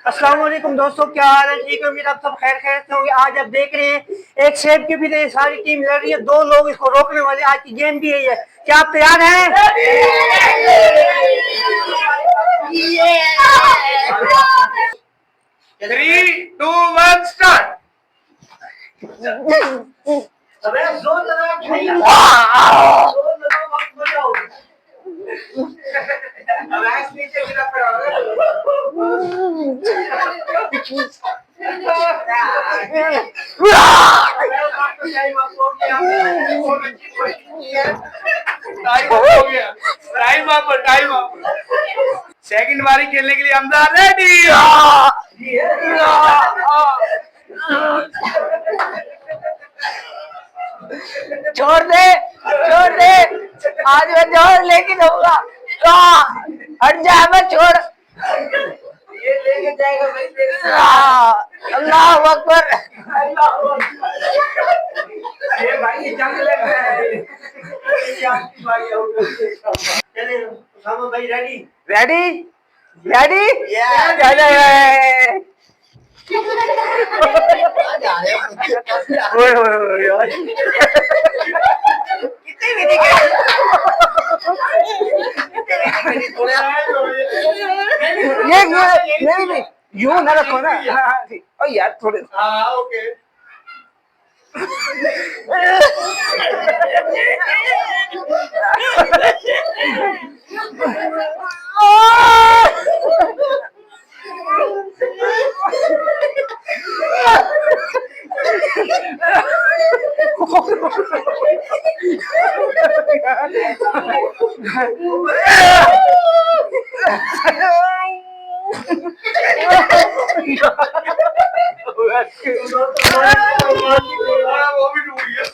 अस्सलाम वालेकुम दोस्तों, क्या हाल है? ठीक है, उम्मीद आप सब खैर खैर से होंगे। आज आप देख रहे हैं एक सेब के पीछे सारी टीम लड़ रही है, दो लोग इसको रोकने वाले। आज की गेम भी यही है। क्या आप तैयार हैं? 3, 2, 1 स्टार्ट। अबे जोर लगा भैया। अब ऐसे नीचे गिरा पड़ा टाइम अप। सेकंड बारी खेलने के लिए हमजा रेडी। छोड़ दे छोड़ दे, आज मैं जोर लेके जाऊंगा। हट जा, मैं छोड़। ये लेके जाएगा भाई तेरे। अल्लाह अकबर। ये भाई ये जंग लग रहा है। चले सामो भाई, रेडी रेडी रेडी कितनी विधि ये नहीं यूं ना रखो ना। ओ यार थोड़े। हाँ ओके। वो भी डूब गया।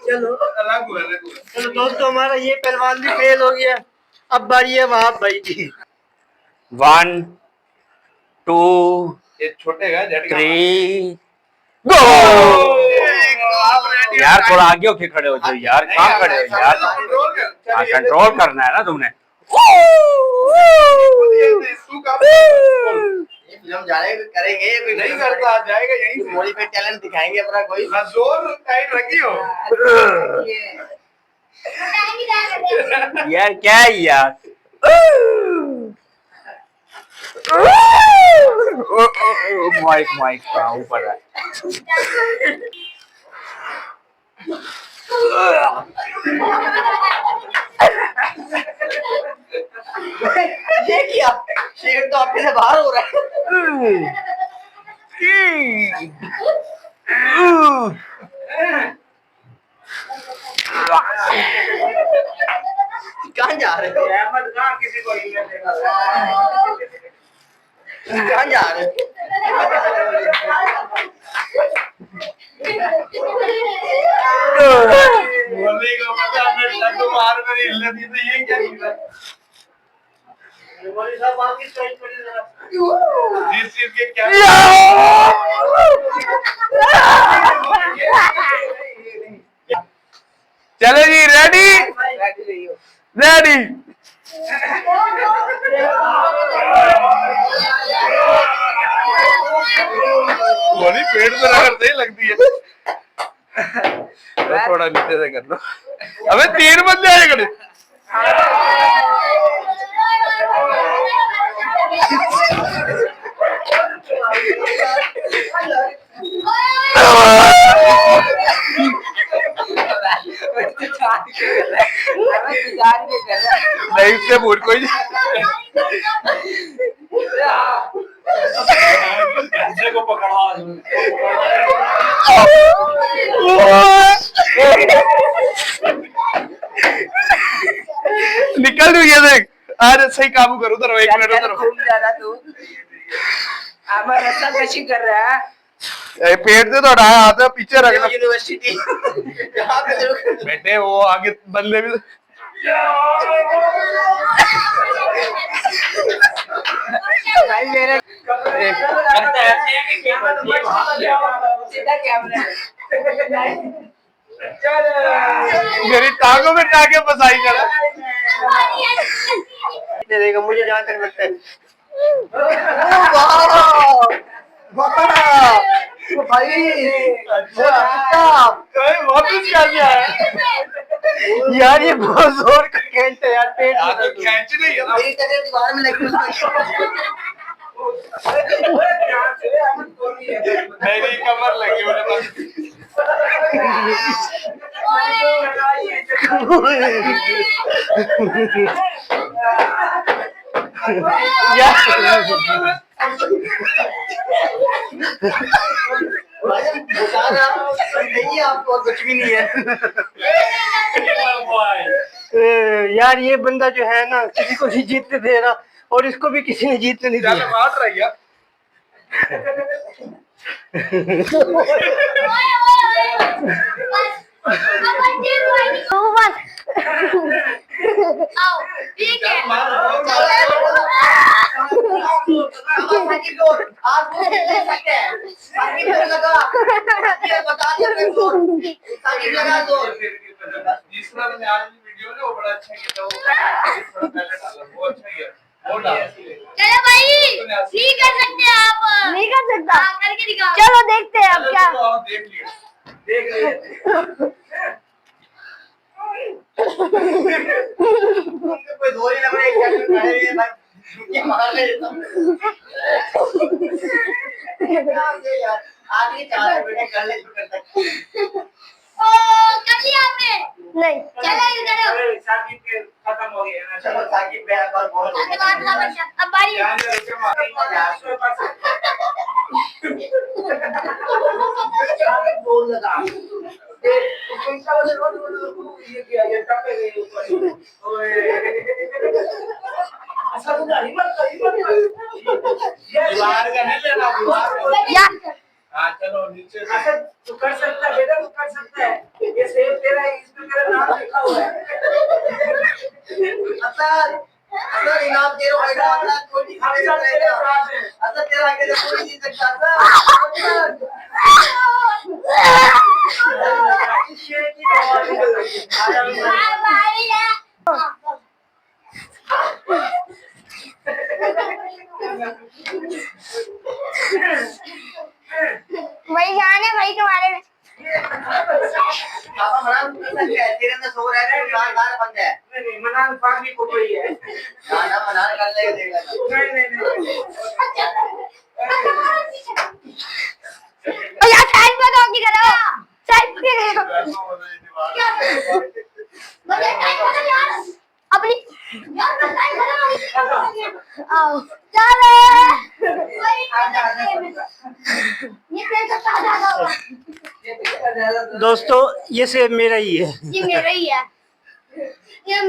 चलो अलग हुआ अलग हुआ। चलो दोस्तों, हमारा ये पहलवान भी फेल हो गया। अब बारी है वहां भाई की। 1 2 ये छोटे का झटका 3 गो। यार थोड़ा आगे होके खड़े हो जाओ यार, कहाँ खड़े हो यार? हाँ, कंट्रोल करना है ना तुमने। फिल्म जाने करेंगे, कोई नहीं करता जाएगा यहीं से। मोड़ी पे टैलेंट दिखाएंगे अपना कोई। जोर टाइट रखी हो। यार क्या है यार? माइक माइक का ऊपर है। ये क्या शेर तो आपके से बाहर हो रहा है। कहाँ जा रहे हो? अहमद कहाँ किसी को हिलने देगा? कहाँ जा रहे हो? बोलने का मतलब मैं लड्डू मार में हिलने दी तो ये क्या हिला? मौलवी साहब बाकी स्टाइल पर जरा। जिस चीज के क्या चले जी रेडी रेडी। बोली पेट में रगड़ते ही लगती है। तो थोड़ा नीचे से कर लो। अबे 3 बंदे आए खड़े। नहीं से बोल कोई को पकड़वा। निकल रही है देख। आज सही काबू करो उधर। 1 मिनट उधर घूम जाना तू। हमारा रास्ता कशी कर रहा है। पेट से तो उठाया हाथ पीछे रखना। यूनिवर्सिटी बेटे वो आगे बदले भी भाई मेरे सीधा कैमरा। मेरी टांगों में टांगे फंसाई करा। देगा मुझे जहाँ तक लगता है। अच्छा वापस क्या गया है यार ये बहुत जोर का खेलते हैं यार, पेट में दर्द हो रहा है। खींच नहीं है ना मेरी तबीयत दीवार में लगी मेरी कमर लगी होने पर नहीं आपको कुछ भी नहीं है। यार ये बंदा जो है ना किसी को नहीं जीतने दे रहा, और इसको भी किसी ने जीतने नहीं चल दिया। बात रही है तीसरा मैंने आज वीडियो ना वो बड़ा अच्छा किया था, वो पहले डाला वो अच्छा किया वो डाला चलो भाई नहीं कर सकते आप, नहीं कर सकता। हाँ, करके दिखाओ। चलो देखते हैं अब क्या। देख लिया देख लिया कोई दो ही लग रहे हैं खड़े हैं भाई, ये मार रहे हैं यार। आगे चार बेटे कर ले तो कर सकते। ओ कर लिया आपने। नहीं चलो इधर आओ। साकिब के खत्म हो गया ना चलो साकिब पे एक बार बोल आगे बात ना बच्चा, अब बारी है। ध्यान से रुके मारो बोल लगा ये किया ये टपे गई ऊपर ओए ऐसा तो नहीं मत ये दीवार का नहीं लेना दीवार यार हाँ चलो नीचे से अच्छा तू कर सकता है बेटा, तू कर सकता है। ये सेब तेरा है, इसमें मेरा नाम लिखा हुआ है। असल इनाम दे रहा हूँ बेटा, असल कोई नहीं खा सकता है। असल तेरा आगे से कोई नहीं सकता बारी है। वही जान है भाई तुम्हारे में। पापा मना कर सकते हैं, तेरे अंदर सो रहा है, गाल गाल बंद है। नहीं मनान पाक भी कोई है ना मनान कर लेगा देख लेना। ओ यार साइड पे तो नहीं करो, साइड पे करो अपनी। आओ चलो ये कैसे ताजा होगा। दोस्तों ये सेब मेरा ही है। ये मेरा ही है। ये